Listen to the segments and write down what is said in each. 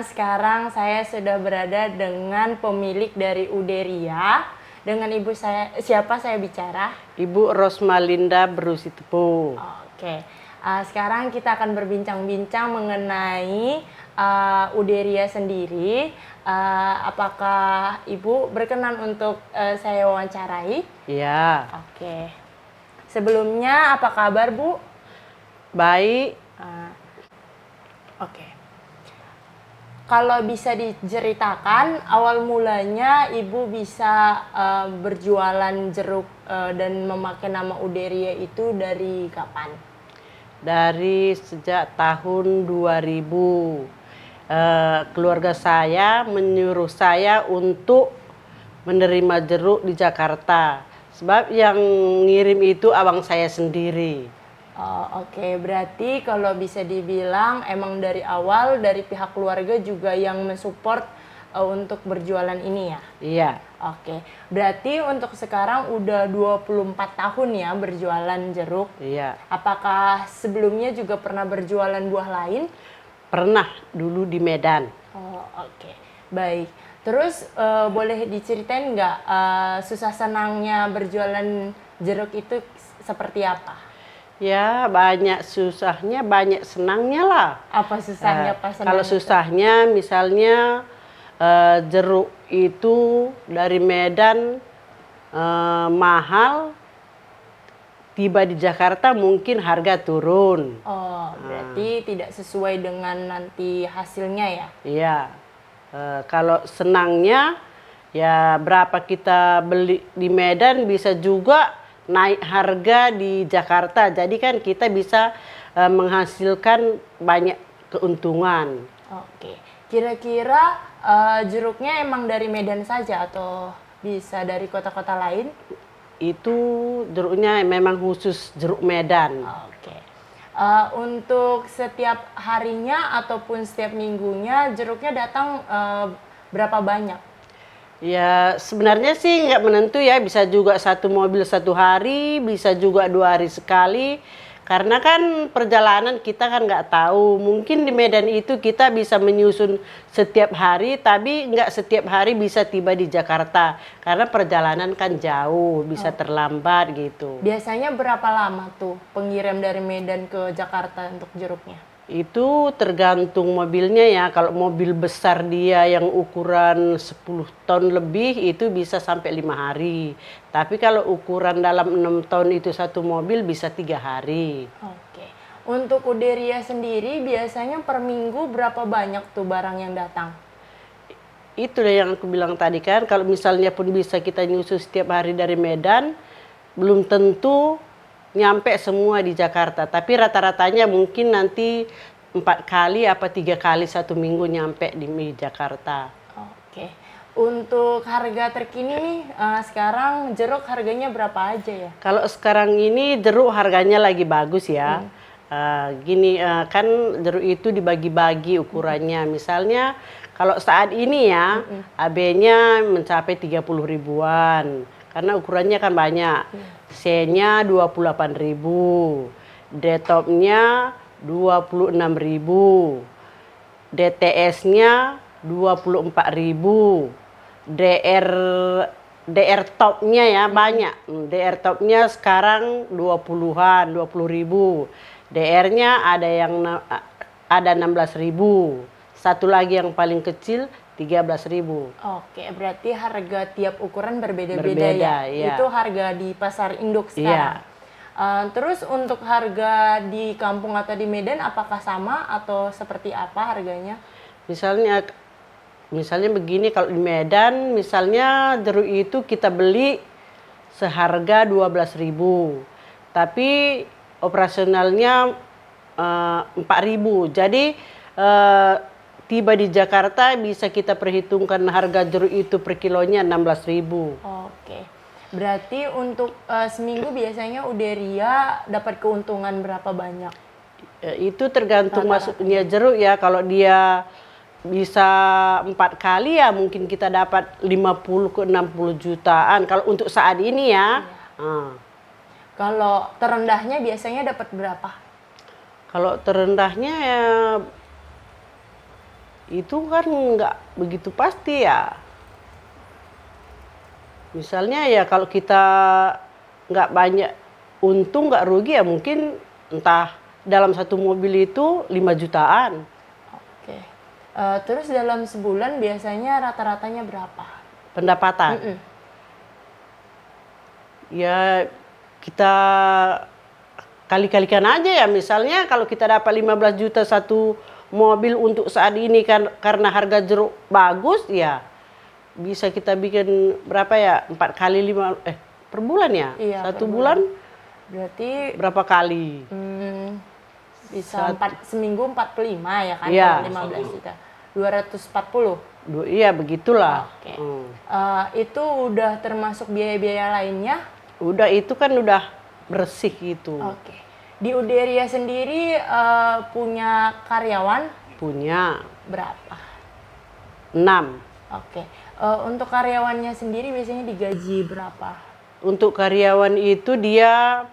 teman-teman, sekarang saya sudah berada dengan pemilik dari Uderia. Dengan ibu saya, siapa saya bicara? Ibu Rosmalinda Brusitepo. Oke, sekarang kita akan berbincang-bincang mengenai Uderia sendiri. Apakah ibu berkenan untuk saya wawancarai? Ya, Oke. Sebelumnya apa kabar Bu? baik. Oke. Kalau bisa diceritakan awal mulanya ibu bisa berjualan jeruk dan memakai nama Uderia itu dari kapan? Dari sejak tahun 2000, keluarga saya menyuruh saya untuk menerima jeruk di Jakarta. Sebab yang ngirim itu abang saya sendiri. Oh, oke. Berarti kalau bisa dibilang emang dari awal dari pihak keluarga juga yang mensupport untuk berjualan ini ya? Iya, Oke. Berarti untuk sekarang udah 24 tahun ya berjualan jeruk. iya. Apakah sebelumnya juga pernah berjualan buah lain? Pernah dulu di Medan. Oh, oke. Baik. Terus boleh diceritain nggak susah senangnya berjualan jeruk itu seperti apa? Ya, banyak susahnya, banyak senangnya lah. Apa susahnya pas Kalau senang itu? susahnya misalnya jeruk itu dari Medan mahal, tiba di Jakarta mungkin harga turun. Oh, berarti tidak sesuai dengan nanti hasilnya ya? Iya. Kalau senangnya ya berapa kita beli di Medan bisa juga naik harga di Jakarta. Jadi kan kita bisa menghasilkan banyak keuntungan. Oke. Kira-kira jeruknya emang dari Medan saja atau bisa dari kota-kota lain? Itu jeruknya memang khusus jeruk Medan. Oke. Untuk setiap harinya ataupun setiap minggunya jeruknya datang berapa banyak? Ya sebenarnya sih nggak menentu ya, bisa juga satu mobil satu hari, bisa juga 2 hari sekali. Karena kan perjalanan kita kan nggak tahu. Mungkin di Medan itu kita bisa menyusun setiap hari, tapi nggak setiap hari bisa tiba di Jakarta. Karena perjalanan kan jauh, bisa terlambat gitu. Biasanya berapa lama tuh pengirim dari Medan ke Jakarta untuk jeruknya? Itu tergantung mobilnya ya. Kalau mobil besar dia yang ukuran 10 ton lebih itu bisa sampai 5 hari. Tapi kalau ukuran dalam 6 ton itu satu mobil bisa 3 hari. Oke. Untuk Uderia sendiri biasanya per minggu berapa banyak tuh barang yang datang? Itu deh yang aku bilang tadi kan. Kalau misalnya pun bisa kita nyusun setiap hari dari Medan, belum tentu nyampe semua di Jakarta. Tapi rata-ratanya mungkin nanti 4 kali apa 3 kali satu minggu nyampe di Jakarta. Oke. Untuk harga terkini nih, sekarang jeruk harganya berapa aja ya? Kalau sekarang ini jeruk harganya lagi bagus ya. Kan jeruk itu dibagi-bagi ukurannya. Misalnya kalau saat ini ya AB-nya mencapai 30 ribuan. Karena ukurannya kan banyak. C-nya 28.000. D-topnya 26.000. DTS-nya 24.000. DR topnya ya banyak. DR topnya sekarang 20-an, 20.000. DR-nya ada 16.000. Satu lagi yang paling kecil 13.000. Oke, berarti harga tiap ukuran berbeda-beda Berbeda, ya? iya. Itu harga di pasar induk sekarang? Terus untuk harga di kampung atau di Medan apakah sama atau seperti apa harganya? Misalnya begini, kalau di Medan misalnya jeruk itu kita beli seharga 12.000. Tapi operasionalnya 4.000. Jadi tiba di Jakarta bisa kita perhitungkan harga jeruk itu per kilonya 16.000. Oke, berarti untuk seminggu biasanya Uderia dapat keuntungan berapa banyak? Itu tergantung masuknya jeruk ya. Kalau dia bisa 4 kali ya mungkin kita dapat 50 ke 60 jutaan. Kalau untuk saat ini ya. Kalau terendahnya biasanya dapat berapa? Kalau terendahnya ya itu kan nggak begitu pasti ya. Misalnya ya kalau kita nggak banyak untung, nggak rugi ya mungkin entah dalam satu mobil itu 5 jutaan. Oke. Terus dalam sebulan biasanya rata-ratanya berapa? Pendapatan. Mm-mm. Ya kita kali-kalikan aja ya, misalnya kalau kita dapat 15 juta satu mobil untuk saat ini kan karena harga jeruk bagus ya bisa kita bikin berapa ya, 4 kali 5 per bulan ya, Iya, satu per bulan Berarti berapa kali. bisa seminggu 45 ya kan, Iya. kalau 15 juta. 240. Iya begitulah. Oke. Itu udah termasuk biaya-biaya lainnya? Udah itu kan udah bersih gitu. Oke. Di Uderia sendiri punya karyawan Punya berapa? 6. Oke. Untuk karyawannya sendiri biasanya digaji berapa? Untuk karyawan itu dia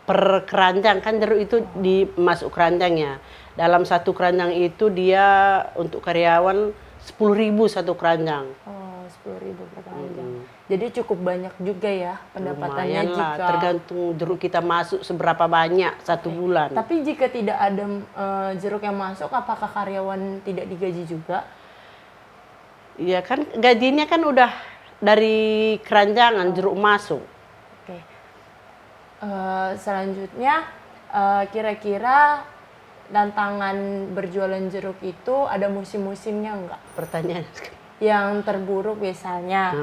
per keranjang, kan jeruk itu dimasuk keranjangnya. Dalam satu keranjang itu dia untuk karyawan 10.000 satu keranjang. Oh, 10.000 per keranjang. Jadi cukup banyak juga ya pendapatannya Lumayan lah, jika. tergantung jeruk kita masuk seberapa banyak satu bulan. Tapi jika tidak ada jeruk yang masuk, apakah karyawan tidak digaji juga? Iya kan gajinya kan udah dari keranjangan jeruk masuk. Oke. Selanjutnya kira-kira tantangan berjualan jeruk itu ada musim-musimnya enggak? Pertanyaan. Yang terburuk biasanya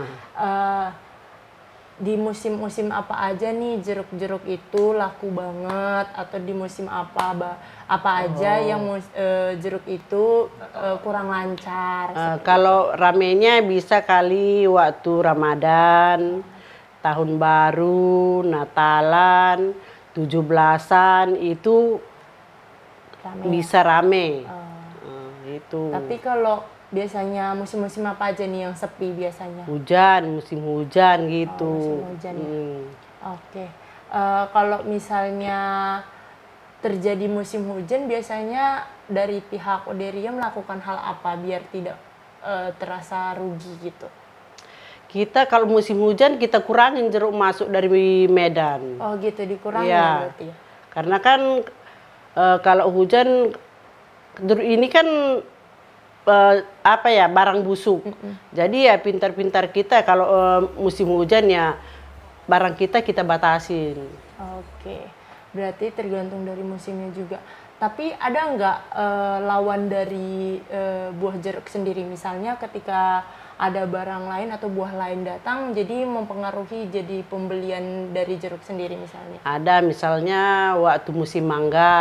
di musim-musim apa aja nih jeruk-jeruk itu laku banget, atau di musim apa aja yang jeruk itu kurang lancar? Kalau ramenya bisa kali waktu Ramadan, tahun baru, Natalan, 17-an itu Rame. bisa rame. Itu Tapi kalau biasanya musim-musim apa aja nih yang sepi biasanya? hujan, musim hujan gitu. Musim hujan ya. Oke. Kalau misalnya terjadi musim hujan, biasanya dari pihak Oderia melakukan hal apa biar tidak terasa rugi gitu? Kita kalau musim hujan kita kurangin jeruk masuk dari Medan. Oh gitu, dikurangi Iya. ya berarti ya? Karena kan kalau hujan jeruk ini kan barang busuk. Jadi ya pintar-pintar kita kalau musim hujan ya barang kita batasin. Oke, berarti tergantung dari musimnya juga. Tapi ada nggak lawan dari buah jeruk sendiri? Misalnya ketika ada barang lain atau buah lain datang, jadi mempengaruhi jadi pembelian dari jeruk sendiri misalnya? Ada misalnya waktu musim mangga,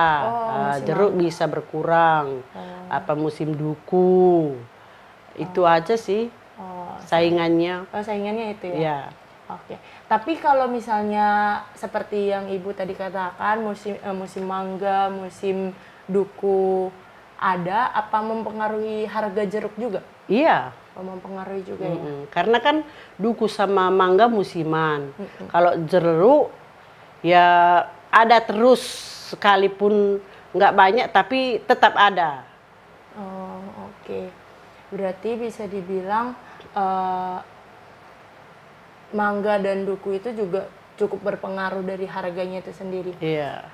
musim jeruk bisa berkurang. Apa musim duku, itu aja sih saingannya. Saingannya itu ya? Ya. Oke. Tapi kalau misalnya seperti yang Ibu tadi katakan, musim mangga, musim duku ada, apa mempengaruhi harga jeruk juga? Iya. Mempengaruhi juga ya? Karena kan duku sama mangga musiman. Kalau jeruk ya ada terus, sekalipun nggak banyak tapi tetap ada. Oh, oke. Berarti bisa dibilang mangga dan duku itu juga cukup berpengaruh dari harganya itu sendiri. Iya.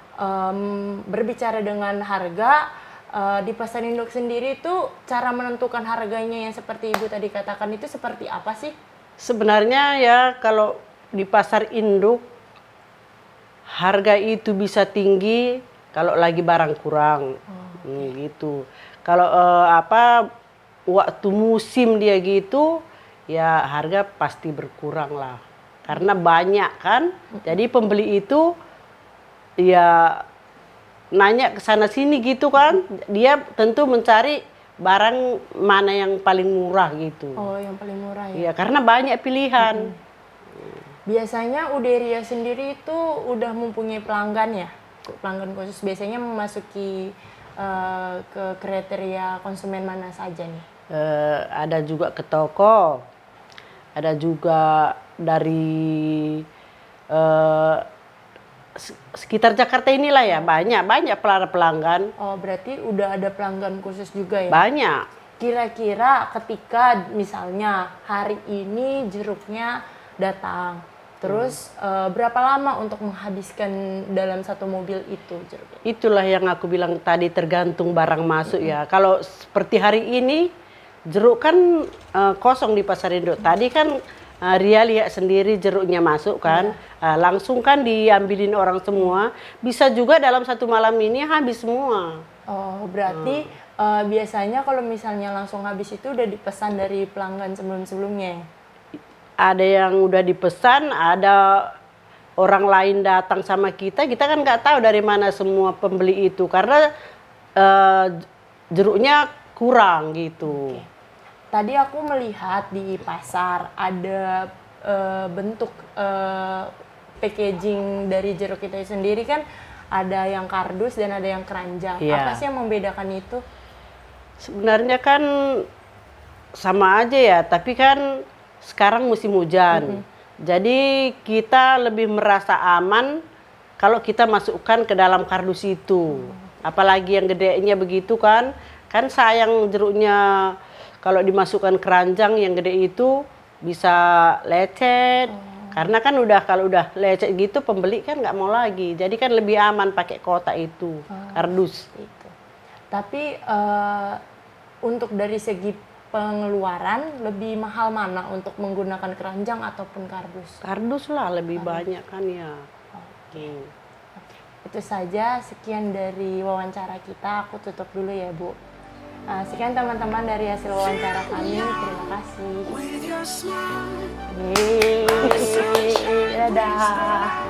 Berbicara dengan harga, di pasar induk sendiri itu cara menentukan harganya yang seperti Ibu tadi katakan itu seperti apa sih? Sebenarnya ya kalau di pasar induk harga itu bisa tinggi kalau lagi barang kurang. Gitu. Kalau waktu musim dia gitu ya harga pasti berkurang lah. Karena banyak kan. Jadi pembeli itu ya nanya ke sana sini gitu kan. Dia tentu mencari barang mana yang paling murah gitu. Oh, yang paling murah ya? Iya, karena banyak pilihan. Biasanya Uderia sendiri itu udah mempunyai pelanggan ya? Pelanggan khusus biasanya memasuki ke kriteria konsumen mana saja nih? Ada juga ke toko, ada juga dari sekitar Jakarta inilah ya, banyak pelanggan. Oh, berarti udah ada pelanggan khusus juga ya? Banyak. Kira-kira ketika misalnya hari ini jeruknya datang, terus berapa lama untuk menghabiskan dalam satu mobil itu jeruknya? Itulah yang aku bilang tadi, tergantung barang masuk ya. Kalau seperti hari ini jeruk kan kosong di pasar induk. Tadi kan Ria lihat sendiri jeruknya masuk kan, langsung kan diambilin orang semua. Bisa juga dalam satu malam ini habis semua. Oh, berarti biasanya kalau misalnya langsung habis itu udah dipesan dari pelanggan sebelum-sebelumnya ya? Ada yang udah dipesan, ada orang lain datang sama kita kan nggak tahu dari mana semua pembeli itu, karena jeruknya kurang gitu. Oke. Tadi aku melihat di pasar ada bentuk packaging dari jeruk itu sendiri kan, ada yang kardus dan ada yang keranjang. Iya. Apa sih yang membedakan itu? Sebenarnya kan sama aja ya, tapi kan sekarang musim hujan. Jadi kita lebih merasa aman kalau kita masukkan ke dalam kardus itu. Apalagi yang gedenya begitu kan sayang jeruknya kalau dimasukkan keranjang yang gede itu bisa lecet. Karena kan kalau udah lecet gitu pembeli kan nggak mau lagi. Jadi kan lebih aman pakai kotak itu, kardus. Itu. Tapi untuk dari segi pengeluaran lebih mahal mana untuk menggunakan keranjang ataupun kardus? Kardus lah lebih banyak kan ya. Oke. Itu saja, sekian dari wawancara kita. Aku tutup dulu ya, Bu. Sekian teman-teman dari hasil wawancara kami. Terima kasih. Yeay. Dadah.